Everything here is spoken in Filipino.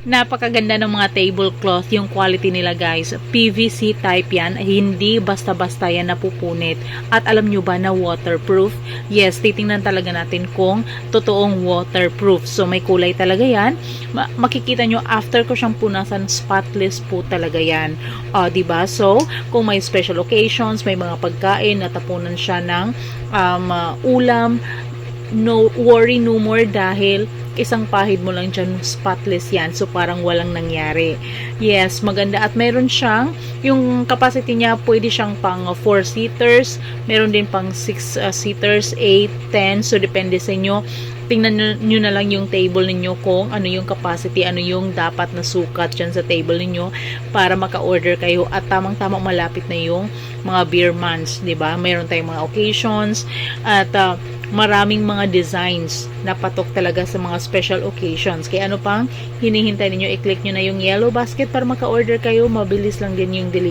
Napakaganda ng mga tablecloth, yung quality nila guys. PVC type yan, hindi basta-basta yan napupunit. At alam nyo ba na waterproof? Yes, titingnan talaga natin kung totoong waterproof. So may kulay talaga yan. Makikita nyo after ko siyang punasan, spotless po talaga yan. Diba? So, kung may special occasions, may mga pagkain, natapunan siya ng ulam, no worry no more dahil isang pahid mo lang dyan, spotless yan. So, parang walang nangyari. Yes, maganda. At meron siyang, yung capacity niya, pwede siyang pang 4-seaters. Meron din pang 6-seaters, 8, 10. So, depende sa inyo. Tingnan nyo na lang yung table ninyo kung ano yung capacity, ano yung dapat na sukat dyan sa table ninyo para maka-order kayo at tamang-tamang malapit na yung mga beer months, diba? Meron tayong mga occasions at maraming mga designs na patok talaga sa mga special occasions. Kaya ano pang hinihintay ninyo, i-click nyo na yung yellow basket para maka-order kayo. Mabilis lang din yung delivery.